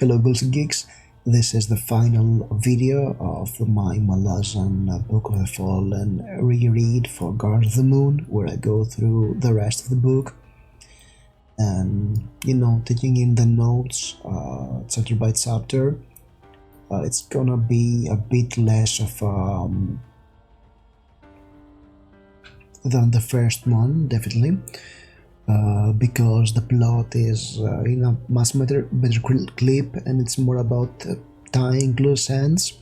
Hello Ghouls and Geeks, this is the final video of my Malazan Book of the Fallen reread for Guard of the Moon, where I go through the rest of the book and, taking in the notes chapter by chapter. It's gonna be a bit less of than the first one, definitely. Because the plot is in a much better clip, and it's more about tying loose ends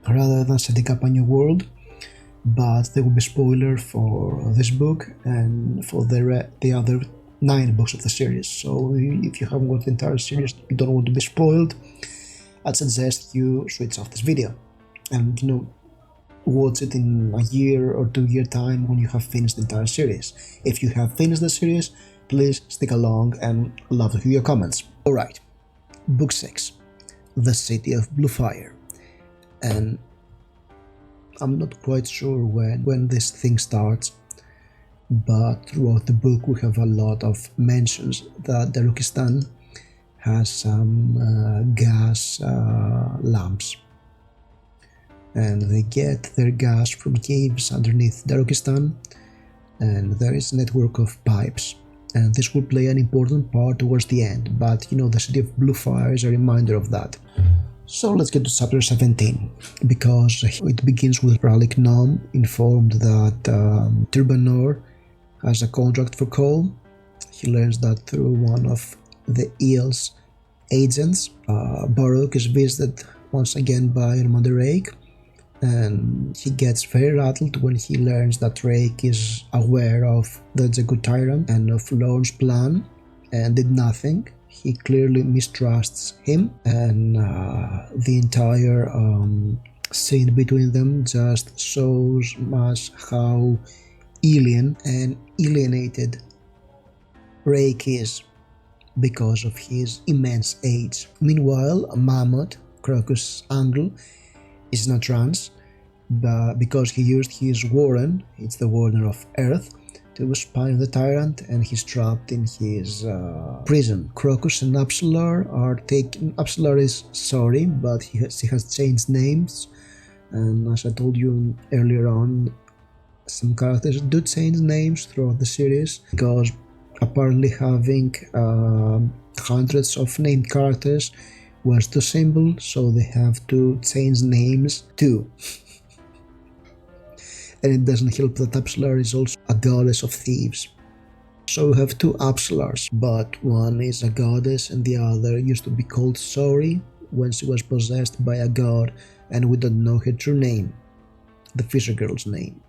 rather than setting up a new world. But there will be spoiler for this book and for the other 9 books of the series. So if you haven't watched the entire series, you don't want to be spoiled, I'd suggest you switch off this video and watch it in a year or 2 year time when you have finished the entire series. If you have finished the series, please stick along and love to hear your comments. Alright, Book 6, The City of Blue Fire. And I'm not quite sure when this thing starts, but throughout the book we have a lot of mentions that Darukistan has some gas lamps. And they get their gas from caves underneath Darukistan, and there is a network of pipes, and this will play an important part towards the end, but the City of Blue Fire is a reminder of that. So let's get to chapter 17, because it begins with Relic Gnome informed that Trubanor has a contract for coal. He learns that through one of the Eel's agents. Baruch is visited once again by Commander Rake, and he gets very rattled when he learns that Rake is aware of the Jagu Tyrant and of Lorne's plan and did nothing. He clearly mistrusts him, and the entire scene between them just shows us how alien and alienated Rake is because of his immense age. Meanwhile, Mammoth, Crocus' uncle, is in a trance, but because he used his Warren, it's the Warden of Earth, to spy on the Tyrant, and he's trapped in his prison. Crocus and Upsilor are taken. Upsilor is sorry, but he has changed names, and as I told you earlier on, some characters do change names throughout the series, because apparently having hundreds of named characters was too simple, so they have to change names too. And it doesn't help that Upsilor is also a goddess of thieves. So we have 2 Upsilors, but one is a goddess and the other used to be called Sori when she was possessed by a god, and we don't know her true name, the Fisher Girl's name.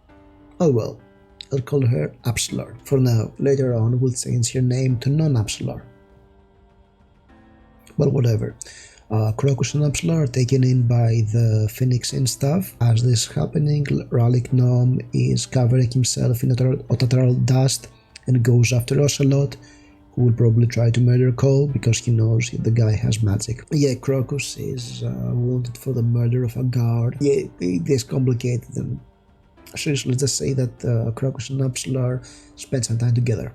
Oh well, I'll call her Upsilor for now. Later on we'll change her name to non-Upsilor. But whatever. Crocus and Upsilor are taken in by the Phoenix Inn staff. As this is happening, Relic Gnome is covering himself in auroral dust and goes after Ocelot, who will probably try to murder Cole because he knows the guy has magic. Yeah, Crocus is wanted for the murder of a guard. Yeah, this complicated them. Seriously, let's just say that Crocus and Upsilor spent some time together.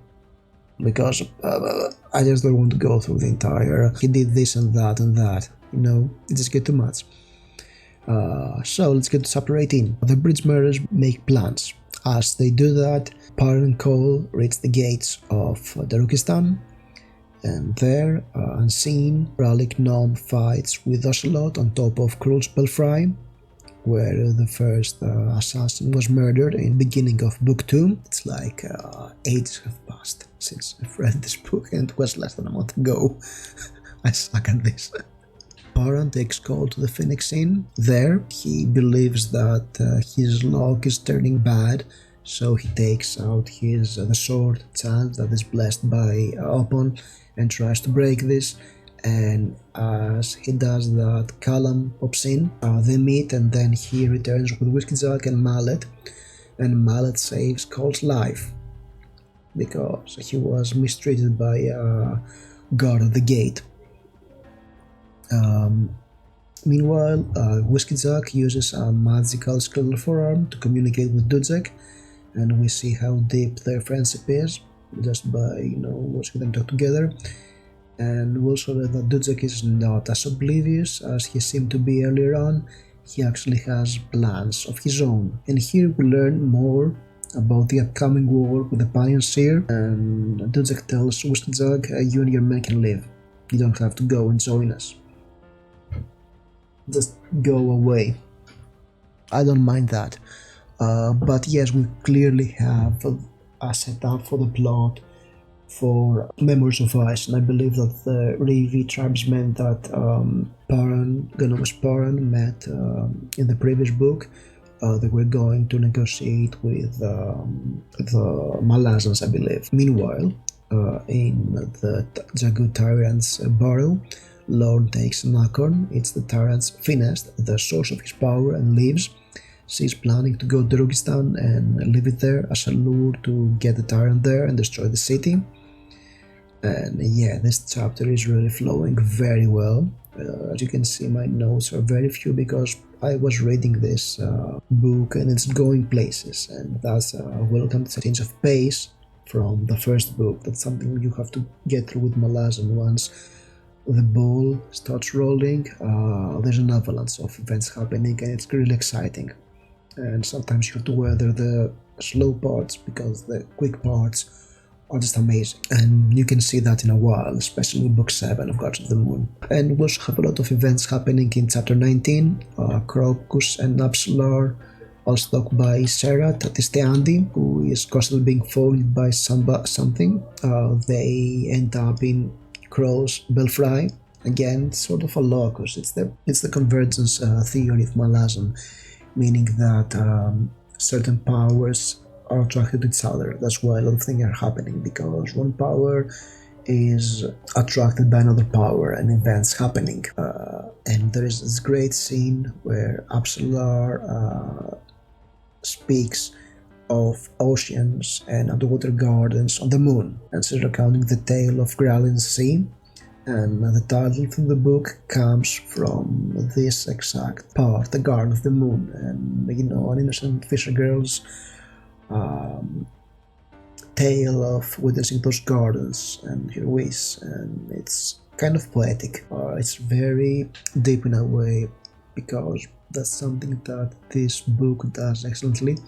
Because I just don't want to go through the entire he did this and that, it just get too much. So let's get to chapter 18. The bridge murderers make plans. As they do that, Par and Cole reach the gates of Darukistan, and there, unseen, Relic Gnome fights with Ocelot on top of Cruel's Belfry, where the first assassin was murdered in the beginning of book 2. It's like ages have passed since I've read this book, and it was less than a month ago. I suck at this. Paran takes Cole to the Phoenix Inn. There, he believes that his luck is turning bad, so he takes out the sword chant that is blessed by Opon and tries to break this. And as he does that, Callum pops in, they meet, and then he returns with Whiskey Jack and Mallet, and Mallet saves Cole's life because he was mistreated by a guard at the gate. Meanwhile, Whiskey Jack uses a magical skeletal forearm to communicate with Dudek, and we see how deep their friendship is just by watching them talk together. And we also read that Ducek is not as oblivious as he seemed to be earlier on. He actually has plans of his own. And here we learn more about the upcoming war with the Pioneer Seer, and Ducek tells Wisnjag, you and your men can live. You don't have to go and join us. Just go away. I don't mind that. But yes, we clearly have a setup for the plot for Memories of Ice, and I believe that the Revi tribesmen that Gnome's Paran met in the previous book, they were going to negotiate with the Malazans, I believe. Meanwhile, in the Jagu Tyrant's burrow, Lorne takes an acorn. It's the Tyrant's finest, the source of his power, and leaves. She's planning to go to Rugistan and leave it there as a lure to get the Tyrant there and destroy the city. And yeah, this chapter is really flowing very well. As you can see, my notes are very few because I was reading this book and it's going places, and that's a welcome change of pace from the first book. That's something you have to get through with Malazan. Once the ball starts rolling, there's an avalanche of events happening and it's really exciting. And sometimes you have to weather the slow parts because the quick parts are just amazing. And you can see that in a while, especially in book 7 of Guards of the Moon. And we also have a lot of events happening in chapter 19. Crocus and Upsolar are stalked by Sarah Tatisteandi, who is constantly being foiled by something. They end up in Crow's Belfry. Again, it's sort of a locus. It's the convergence theory of Malazan, meaning that certain powers are attracted to each other. That's why a lot of things are happening, because one power is attracted by another power and events happening. And there is this great scene where Upsolar speaks of oceans and underwater gardens on the moon, and she's recounting the tale of Gralin's Sea. And the title from the book comes from this exact part, the Garden of the Moon, and an innocent fisher girl's tale of witnessing those gardens and her wish, and it's kind of poetic. It's very deep in a way, because that's something that this book does excellently.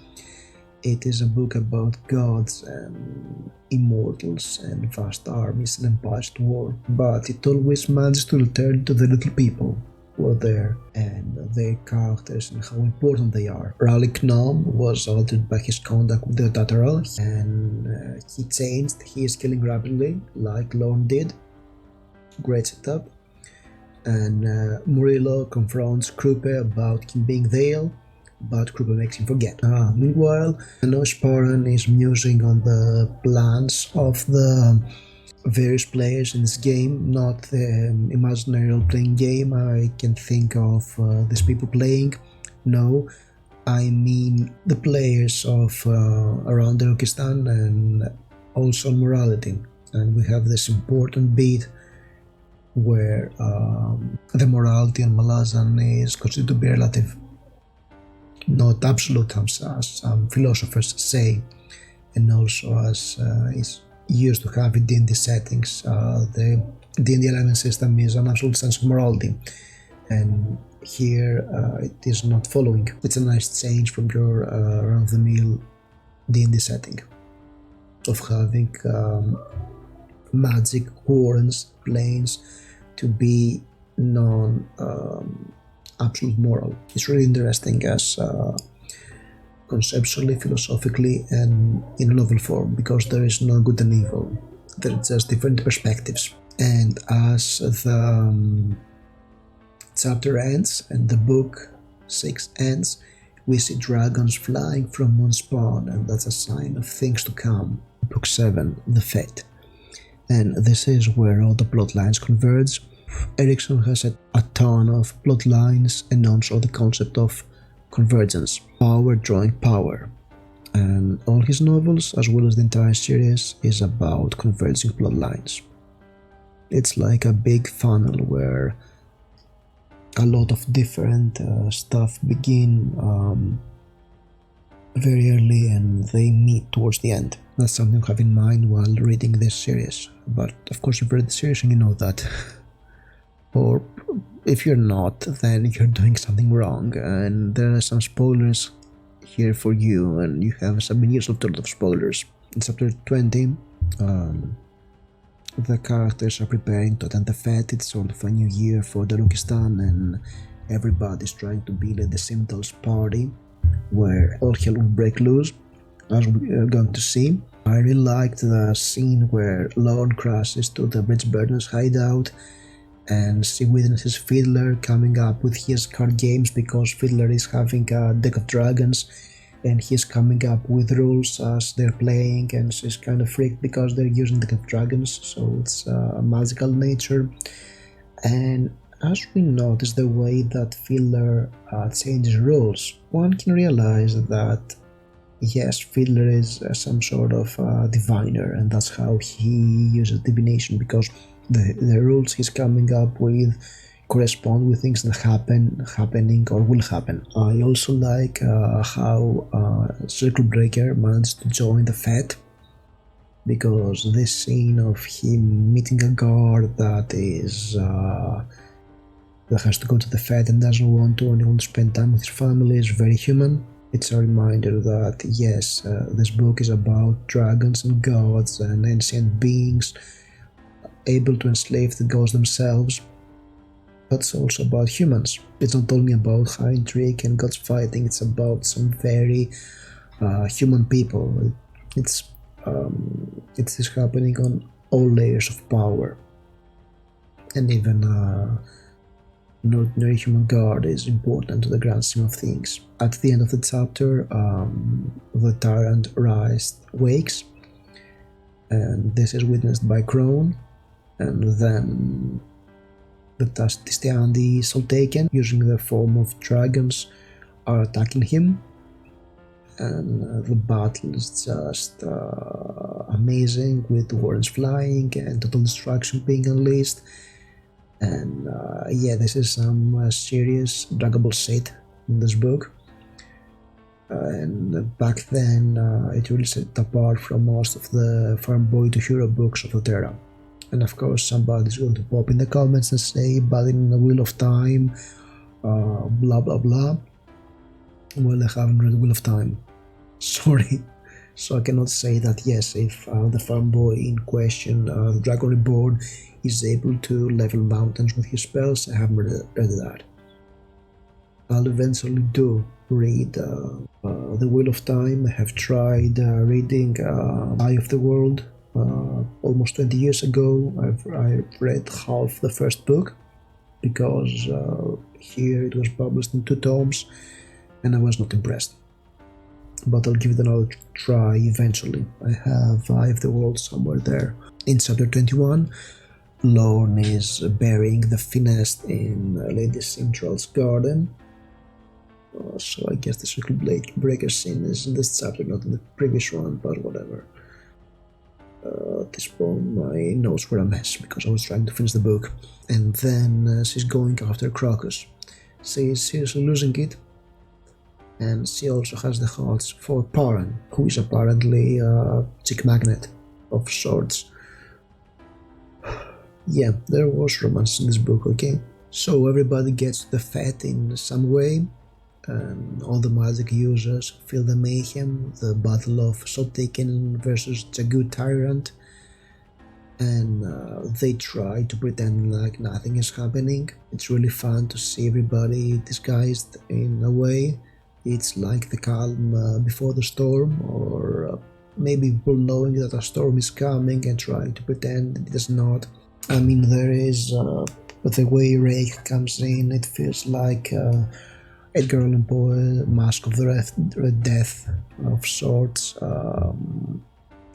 It is a book about gods and immortals and vast armies and empires at war, but it always manages to return to the little people who are there and their characters and how important they are. Relic Gnome was altered by his conduct with the Tatteral, and he changed. He is killing rapidly, like Lorne did. Great setup. And Murillo confronts Krupe about him being Dale, but Krupa makes him forget. Meanwhile, Paran is musing on the plans of the various players in this game, not the imaginary role-playing game I can think of these people playing. No, I mean the players of around Turkestan and also morality. And we have this important beat where the morality on Malazan is considered to be relative, not absolute, as some philosophers say, and also as is used to have in D&D settings. The D&D element system is an absolute sense of morality, and here it is not following. It's a nice change from your run-of-the-mill D&D setting of having magic, warrants, planes to be absolute moral. It's really interesting as conceptually, philosophically, and in novel form, because there is no good and evil. There are just different perspectives. And as the chapter ends and the book 6 ends, we see dragons flying from Moonspawn, and that's a sign of things to come. Book 7, The Fate. And this is where all the plot lines converge. Erikson has a ton of plot lines and also the concept of convergence, power drawing power. And all his novels, as well as the entire series, is about converging plot lines. It's like a big funnel where a lot of different stuff begin very early and they meet towards the end. That's something to have in mind while reading this series. But of course you've read the series and you know that. Or if you're not, then you're doing something wrong, and there are some spoilers here for you, and you have some years of spoilers. In chapter 20, the characters are preparing to attend the fete. It's sort of a new year for Darukistan, and everybody's trying to be at the Simtal's party, where all hell will break loose, as we are going to see. I really liked the scene where Lorne crashes to the Bridge Burner's hideout, and she witnesses Fiddler coming up with his card games, because Fiddler is having a deck of dragons and he's coming up with rules as they're playing, and she's kind of freaked because they're using the deck of dragons, so it's magical nature. And as we notice the way that Fiddler changes rules, one can realize that yes, Fiddler is some sort of diviner, and that's how he uses divination, because the rules he's coming up with correspond with things that happening or will happen. I also like how Circle Breaker managed to join the fete, because this scene of him meeting a guard that has to go to the fete and doesn't want to spend time with his family is very human. It's a reminder that yes, this book is about dragons and gods and ancient beings able to enslave the gods themselves, but it's also about humans. It's not only about high intrigue and gods fighting, it's about some very human people. It's this happening on all layers of power, and even an ordinary human guard is important to the grand scheme of things. At the end of the chapter, the tyrant Rise wakes, and this is witnessed by Crone, and then the Tastiandi Soltaken, using the form of dragons, are attacking him, and the battle is just amazing, with warrants flying and total destruction being unleashed. And yeah, this is some serious draggable shit in this book, and back then it really set it apart from most of the Farm Boy to Hero books of the era. And of course somebody's going to pop in the comments and say, but in the Wheel of Time, blah blah blah. Well, I haven't read Wheel of Time, sorry, so I cannot say that yes, if the farm boy in question, the Dragon Reborn, is able to level mountains with his spells. I haven't read that. I'll eventually do read the Wheel of Time. I have tried reading Eye of the World almost 20 years ago. I've read half the first book, because here it was published in 2 tomes and I was not impressed. But I'll give it another try eventually. I have Eye of the World somewhere there. In chapter 21, Lorne is burying the finesse in Lady Simtral's garden. So I guess the Circle Breaker scene is in this chapter, not in the previous one, but whatever. At this point my notes were a mess because I was trying to finish the book. And then she's going after Crocus. She is seriously losing it, and she also has the hots for Paran, who is apparently a chick magnet of sorts. Yeah, there was romance in this book, okay? So everybody gets to the fete in some way, and all the magic users feel the mayhem, the battle of Soltaken versus Jagu Tyrant, and they try to pretend like nothing is happening. It's really fun to see everybody disguised in a way. It's like the calm before the storm, or maybe people knowing that a storm is coming and trying to pretend it is not. I mean, there is the way Rake comes in, it feels like Edgar Allan Poe, Mask of the Red Death of sorts.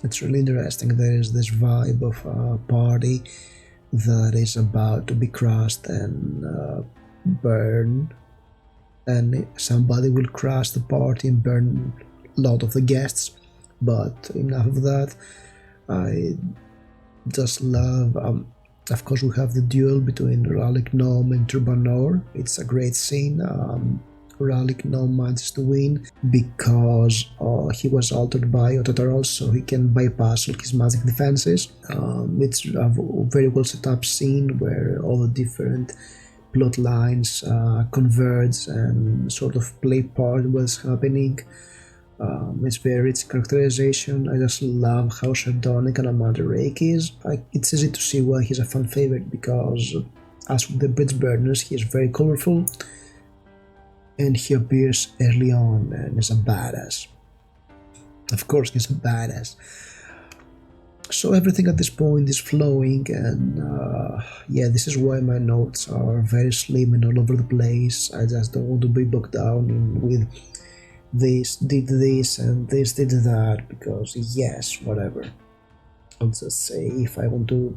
It's really interesting. There is this vibe of a party that is about to be crushed and burned, and somebody will crash the party and burn a lot of the guests. But enough of that. I just love, of course we have the duel between Relic, Gnome and Trubanor. It's a great scene. Relic Gnome manages to win because he was altered by Ototarol, so he can bypass all his magic defenses. It's a very well set up scene where all the different plot lines converge and sort of play part in what's happening. It's very rich characterization. I just love how sardonic and Amandarake is. It's easy to see why he's a fan favorite, because as with the bridge burners, he is very colorful and he appears early on and is a badass. Of course, he's a badass. So everything at this point is flowing, and yeah, this is why my notes are very slim and all over the place. I just don't want to be bogged down with this did this and this did that, because yes, whatever. I'll just say if I want to,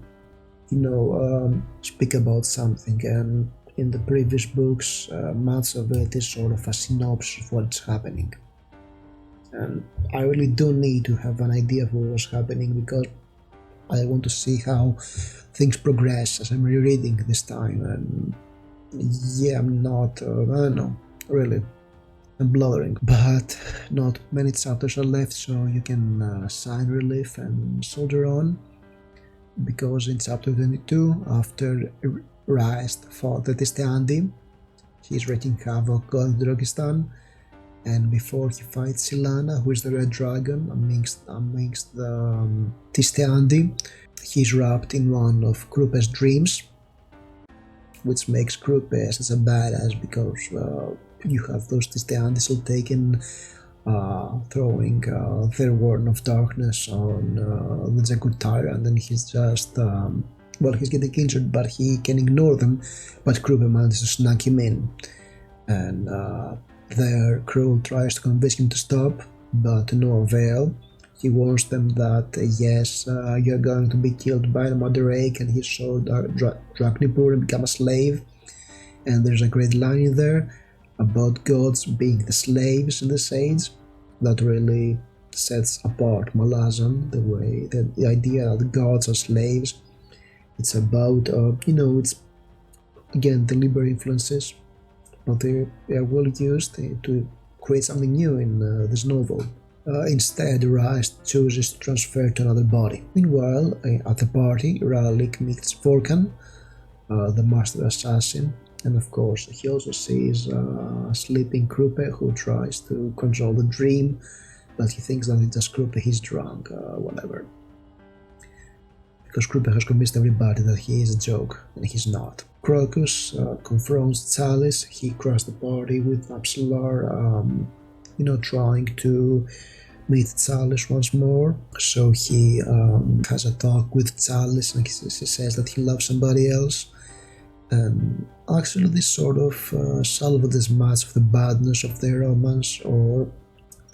speak about something, and in the previous books, much of it is sort of a synopsis of what's happening. And I really do need to have an idea of what was happening, because I want to see how things progress as I'm rereading this time. And yeah, I'm not, I don't know, really. I'm blathering, but not many chapters are left, so you can sign relief and soldier on, because in chapter 22, after Rist fought the Tisteandi, he's wreaking havoc on Drogistan, and before he fights Silana, who is the Red Dragon, amongst the Tisteandi, he's wrapped in one of Krupe's dreams, which makes Krupe such a badass, because you have those Tisteandis all taken, throwing their Warden of Darkness on the Jakut Tyrant, and he's just, he's getting injured, but he can ignore them, but Krupe manages to snag him in, and their crew tries to convince him to stop, but to no avail. He warns them that yes, you're going to be killed by the Madarake and his sword Draknipur and become a slave, and there's a great line in there about gods being the slaves in the Sage that really sets apart Malazan, the idea that gods are slaves. It's about, it's again deliberate influences, but they are well used to create something new in this novel. Instead, Rist chooses to transfer to another body. Meanwhile, at the party, Relic meets Vorkan, the master assassin, and of course he also sees sleeping Krupe, who tries to control the dream, but he thinks that it's just Krupe, he's drunk, whatever. Because Krupe has convinced everybody that he is a joke, and he's not. Crocus confronts Chalice. He crushed the party with Absolar, trying to meet Chalice once more. So he has a talk with Chalice, and he says that he loves somebody else. And actually this sort of salvages much of the badness of their romance, or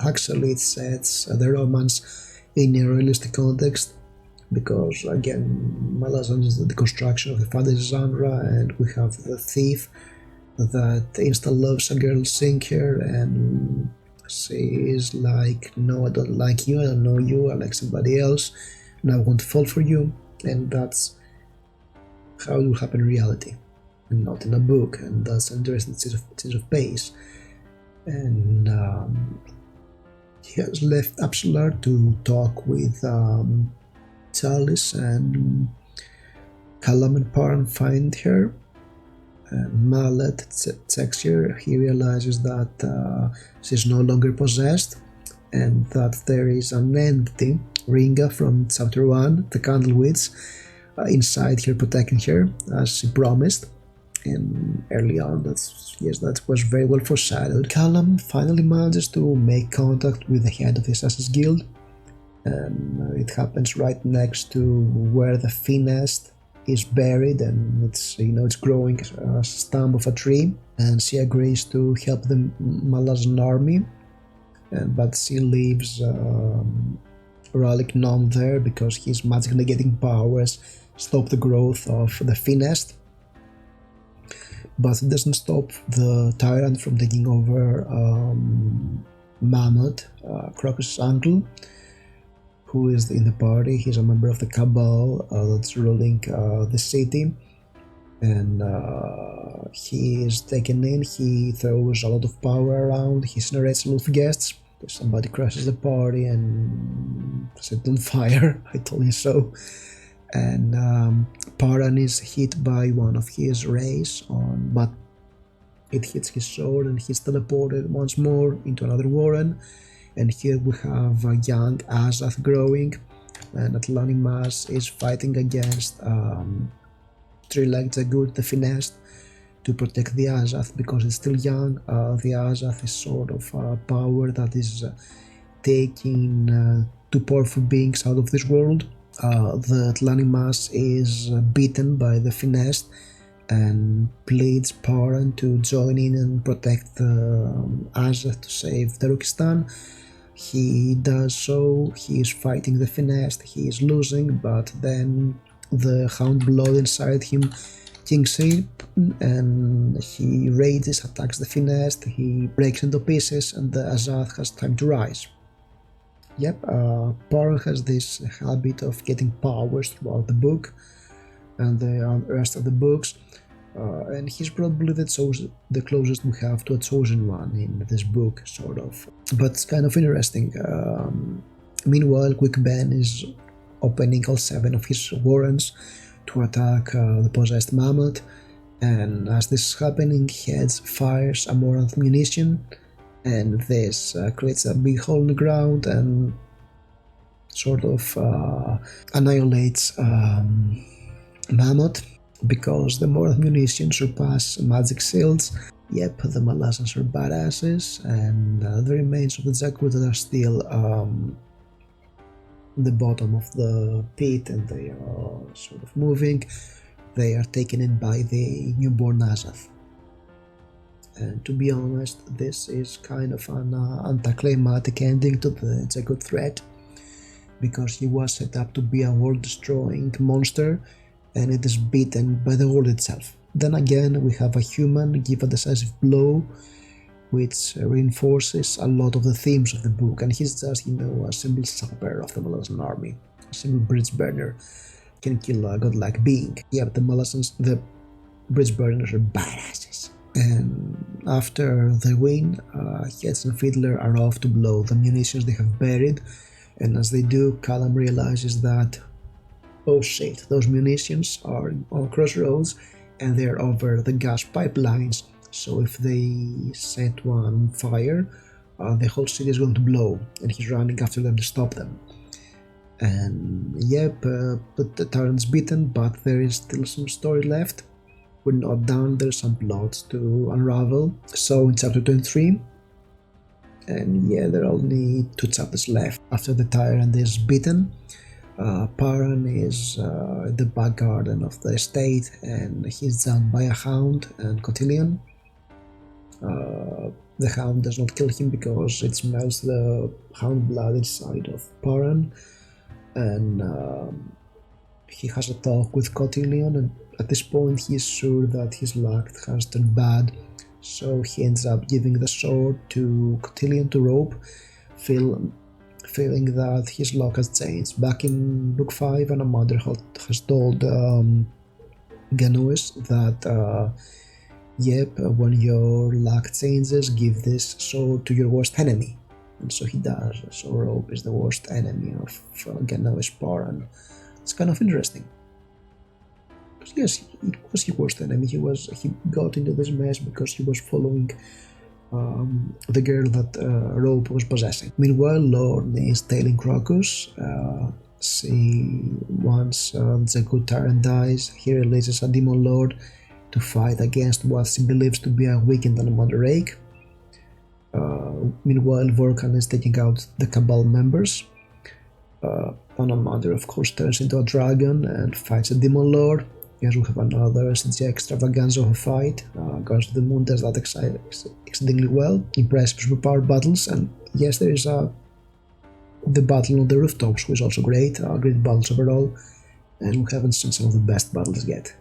actually it sets the romance in a realistic context, because again, Malazan is the deconstruction of the fantasy genre, and we have the thief that insta loves a girl Sinker, and she is like, no, I don't like you, I don't know you, I like somebody else, and I won't fall for you. And that's how it will happen in reality, and not in a book, and that's an interesting change of pace. And he has left Absolar to talk with Chalice, and Callum and Parn find her, and Mallet checks her. He realizes that she's no longer possessed, and that there is an entity, Ringa from chapter 1, the Candle Witch, inside her protecting her, as she promised. And early on, that was very well foreshadowed. Callum finally manages to make contact with the head of the Assassin's Guild, and it happens right next to where the Finest is buried, and it's growing a stump of a tree, and she agrees to help the Malazan army, but she leaves Relic Gnome there because he's magically getting powers, stop the growth of the Finest. But it doesn't stop the Tyrant from taking over Mammoth, Crocus' uncle, who is in the party. He's a member of the Cabal that's ruling the city. and he is taken in. He throws a lot of power around, he incinerates a lot of guests. Somebody crashes the party and set on fire. I told you so. And Paran is hit by one of his rays, but it hits his sword and he's teleported once more into another warren. And here we have a young Azath growing, and Atlanimas is fighting against Three-Legged Zagut, the Finessed, to protect the Azath because it's still young. The Azath is sort of a power that is taking two powerful beings out of this world. The Atlanimas is beaten by the Finessed and pleads Paran to join in and protect the Azath to save Darukistan. He does so. He is fighting the Finessed. He is losing, but then the Hound Blood inside him kicks in and he rages, attacks the Finessed. He breaks into pieces and the Azath has time to rise. Yep, Paran has this habit of getting powers throughout the book and the rest of the books, and he's probably the closest we have to a chosen one in this book, sort of. But it's kind of interesting. Meanwhile, Quick Ben is opening all 7 of his warrens to attack the possessed mammoth, and as this is happening, Heads fires Amaranth munition, and this creates a big hole in the ground and sort of annihilates Mammoth, because the Amaranth munition surpass magic shields. Yep, the Malazans are badasses, and the remains of the Zagut that are still the bottom of the pit and they are sort of moving, they are taken in by the newborn Azath. And to be honest, this is kind of an anticlimactic ending to the Zagut threat, because he was set up to be a world-destroying monster and it is beaten by the world itself. Then again, we have a human give a decisive blow, which reinforces a lot of the themes of the book, and he's just, a simple sapper of the Malazan army, a simple bridge burner, can kill a godlike being. Yeah, but the Malazans, the bridge burners are badasses. And after they win, Hetz and Fiddler are off to blow the munitions they have buried, and as they do, Callum realizes that, oh shit, those munitions are on crossroads and they're over the gas pipelines, so if they set one on fire, the whole city is going to blow, and he's running after them to stop them. And yep, but the tyrant's beaten, but there is still some story left. We're not done, there's some plots to unravel. So in chapter 23, and yeah, there are only 2 chapters left. After the tyrant is beaten, Paran is in the back garden of the estate, and he's done by a hound and Cotillion. The hound does not kill him because it smells the hound blood inside of Paran, and he has a talk with Cotillion, and at this point he is sure that his luck has turned bad, so he ends up giving the sword to Cotillion to rope, feeling that his luck has changed. Back in book 5, Anamander has told Ganois that yep, when your luck changes, give this sword to your worst enemy. And so he does. So Rope is the worst enemy of Ganois Paran. It's kind of interesting. Because yes, he was his worst enemy. He got into this mess because he was following the girl that Rope was possessing. Meanwhile, Lorne is tailing Crocus. Once the good tyrant dies, he releases a demon lord to fight against what she believes to be a weakened Anamander Rake. Meanwhile, Vorkan is taking out the Cabal members. Anamander, of course, turns into a dragon and fights a demon lord. Yes, we have another SG extravaganza of a fight. Guards of the Moon does that exceedingly well. Impressive superpowered battles, and yes, there is the battle on the rooftops, which is also great. Great battles overall, and we haven't seen some of the best battles yet.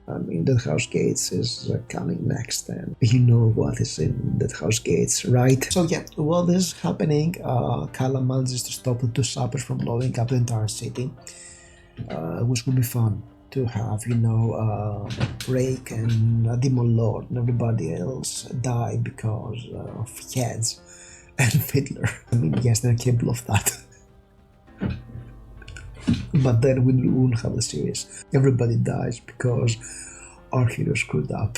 I mean, Dead House Gates is coming next, and you know what is in Dead House Gates, right? So yeah, while this is happening, Callum manages to stop the 2 sappers from blowing up the entire city, which will be fun. to have, you know, Rake and Demon Lord and everybody else die because of heads and Fiddler. I mean, yes, they're capable of that. But then we won't have the series. Everybody dies because our hero screwed up.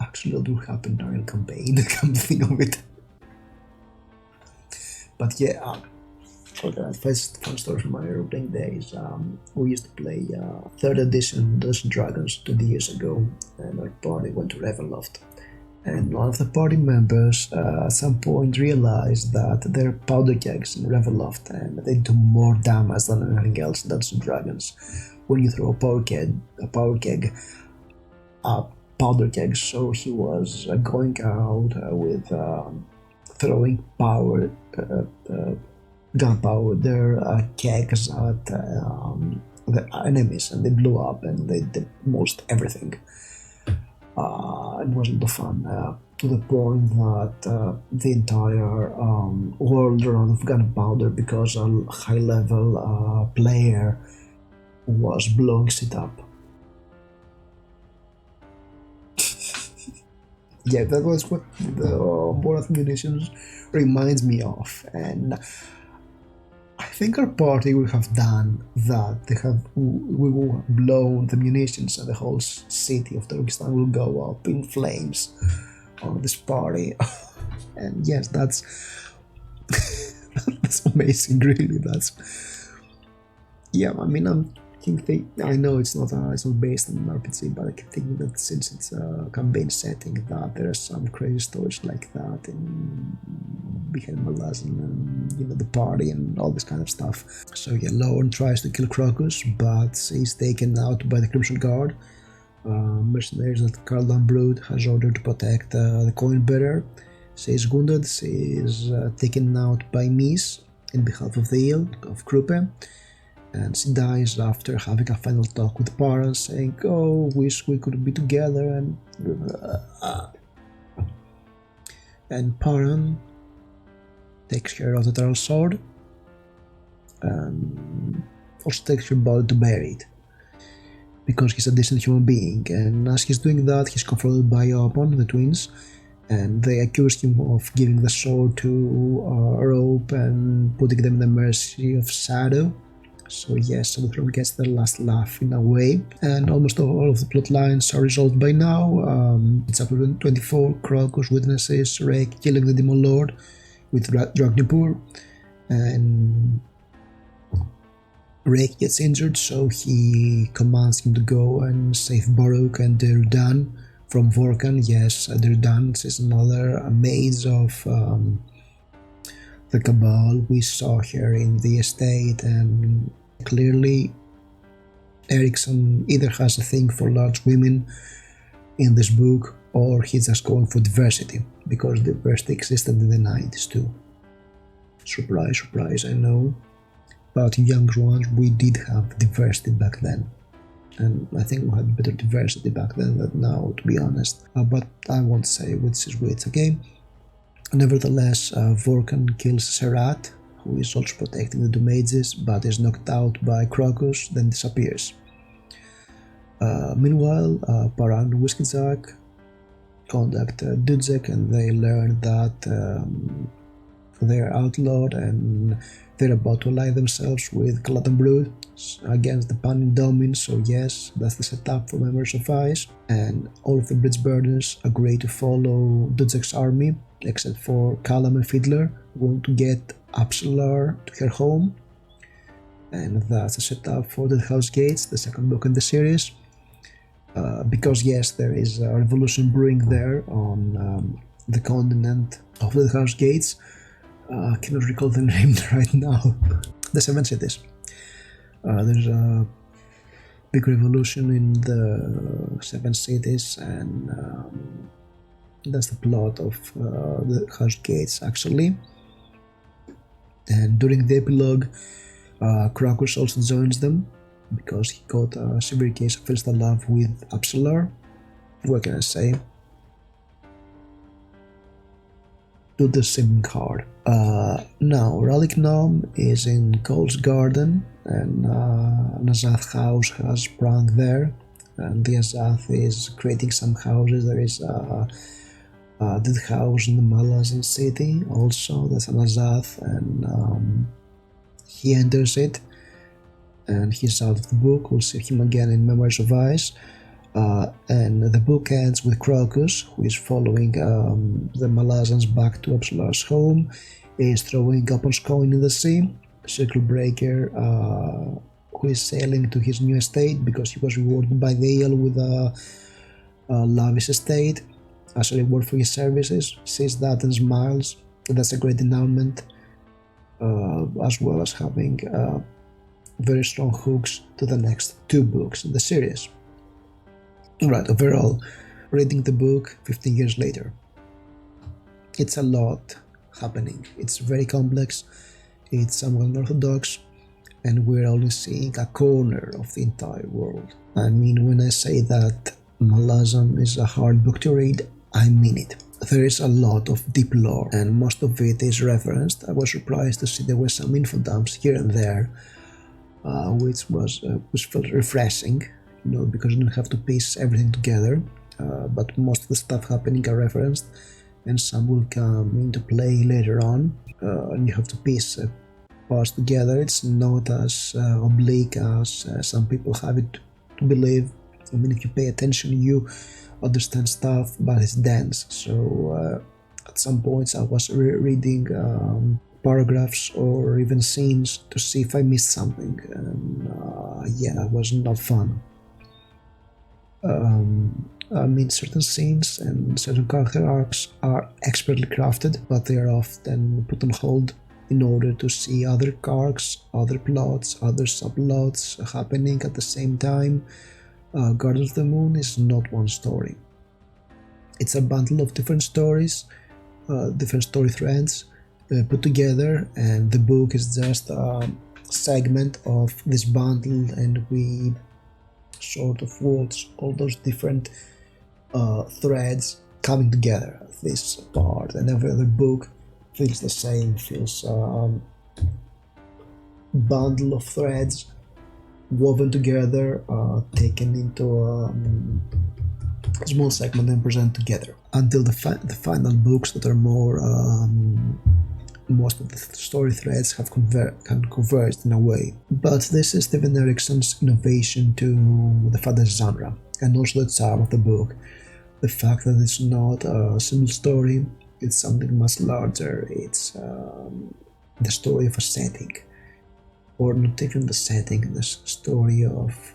Actually, that will happen during the campaign, come to think of it. But yeah, first fun story from my role-playing days. We used to play 3rd edition Dungeons and Dragons 20 years ago, and our party went to Ravenloft. And one of the party members at some point realized that there are powder kegs in Ravenloft, and they do more damage than anything else in Dungeons and Dragons. When you throw a powder keg, powder kegs. So he was going out with throwing gunpowder kegs at the enemies, and they blew up and they did most everything. It wasn't fun, to the point that the entire world ran out of gunpowder because a high-level player was blowing it up. Yeah, that was what the War of Munitions reminds me of, and I think our party will have done that. We will have blown the munitions, and the whole city of Turkestan will go up in flames on this party. And yes, that's that's amazing. Really, that's yeah. I mean, I know it's not based on an RPG, but I can think that since it's a campaign setting, that there are some crazy stories like that behind Malazan and, you know, the party and all this kind of stuff. So yeah, Lorne tries to kill Crocus, but he's taken out by the Crimson Guard, mercenaries that Carl Brood has ordered to protect the coin bearer. She is wounded. She is taken out by Mies in behalf of the Ill of Kruppe. And she dies after having a final talk with Paran, saying, "Oh, wish we could be together." And Paran takes her of the Eternal Sword and also takes her body to bury it, because he's a decent human being. And as he's doing that, he's confronted by Opon, the twins, and they accuse him of giving the sword to Rope and putting them in the mercy of Shadow. So yes, so the throne gets the last laugh in a way, and almost all of the plot lines are resolved by now. It's chapter 24, Crocus witnesses Rake killing the Demon Lord with Dragnipur, and Rake gets injured, so he commands him to go and save Baruch and Derdan from Vorkan. Yes, Derdan is another mage of the Cabal. We saw her in the estate, and clearly Erikson either has a thing for large women in this book, or he's just going for diversity, because diversity existed in the 90s too. Surprise, surprise, I know. But young ones, we did have diversity back then. And I think we had better diversity back then than now, to be honest. But I won't say which is which, okay? Nevertheless, Vorkan kills Serat, who is also protecting the two mages, but is knocked out by Crocus, then disappears. Meanwhile, Paran and Whiskeyjack contact Dudzek, and they learn that they're outlawed and they're about to ally themselves with Caladan Brood against the Panning Domin. So yes, that's the setup for members of Ice, and all of the bridge burners agree to follow Dudzek's army, except for Callum and Fiddler, who want to get Absalar to her home. And that's a setup for the House Gates, the second book in the series. Because yes, there is a revolution brewing there on the continent of the House Gates. I cannot recall the name right now. The Seven Cities. There's a big revolution in the Seven Cities, and that's the plot of the House Gates, actually. And during the epilogue, Crocus also joins them, because he got a severe case of instant love with Absalar. What can I say? to the simming card. Now, Relic Gnome is in Cole's garden, and an Azath house has sprung there, and the Azath is creating some houses. There is a dead house in the Malazan city also, that's an Azath, and he enters it, and he's out of the book. We'll see him again in Memories of Ice. And the book ends with Crocus, who is following the Malazans back to Upsala's home, is throwing Upon's coin in the sea. Circle Breaker, who is sailing to his new estate because he was rewarded by the eel with a lavish estate as a reward for his services, sees that and smiles. That's a great announcement, as well as having very strong hooks to the next 2 books in the series. Right, overall, reading the book 15 years later, it's a lot happening. It's very complex, it's somewhat unorthodox, and we're only seeing a corner of the entire world. I mean, when I say that Malazan is a hard book to read, I mean it. There is a lot of deep lore, and most of it is referenced. I was surprised to see there were some info dumps here and there, which felt refreshing. Because you don't have to piece everything together, but most of the stuff happening are referenced, and some will come into play later on, and you have to piece parts together. It's not as oblique as some people have it to believe. I mean, if you pay attention, you understand stuff, but it's dense. So at some points I was reading paragraphs or even scenes to see if I missed something, and yeah, it was not fun. I mean, certain scenes and certain character arcs are expertly crafted, but they are often put on hold in order to see other arcs, other plots, other subplots happening at the same time. Guardians of the Moon is not one story. It's a bundle of different stories, different story threads put together, and the book is just a segment of this bundle, and we sort of watch all those different threads coming together. This part and every other book feels the same, feels bundle of threads woven together, taken into a small segment and presented together until the final books that are more most of the story threads have converged in a way. But this is Steven Erikson's innovation to the fantasy genre, and also the charm of the book. The fact that it's not a single story, it's something much larger. It's the story of a setting, or not even the setting, the story of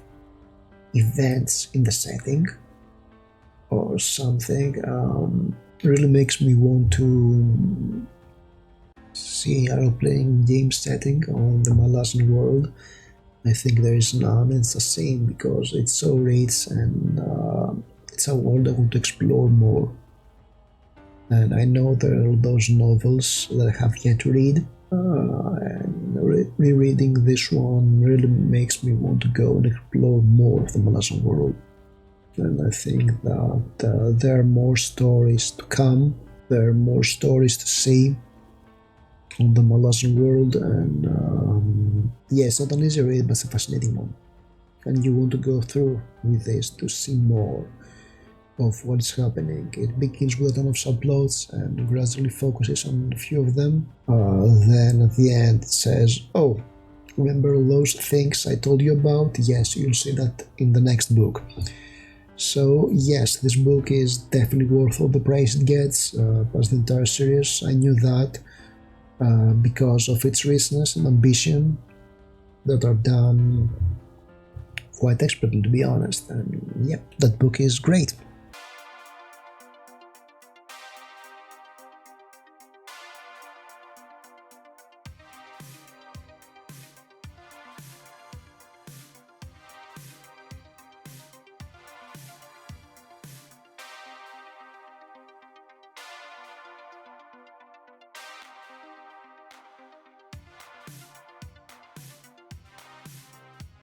events in the setting, or something. Really makes me want to see a role-playing game setting on the Malazan world. I think there is none. It's a shame because it's so rich, and it's a world I want to explore more. And I know there are those novels that I have yet to read, and rereading this one really makes me want to go and explore more of the Malazan world. And I think that there are more stories to come, there are more stories to see on the Malazan world, and yeah, it's not an easy read, but it's a fascinating one. And you want to go through with this to see more of what is happening. It begins with a ton of subplots and gradually focuses on a few of them. Then at the end it says, oh, remember all those things I told you about? Yes, you'll see that in the next book. So yes, this book is definitely worth all the praise it gets past the entire series. I knew that because of its richness and ambition that are done quite expertly, to be honest. And yep, that book is great.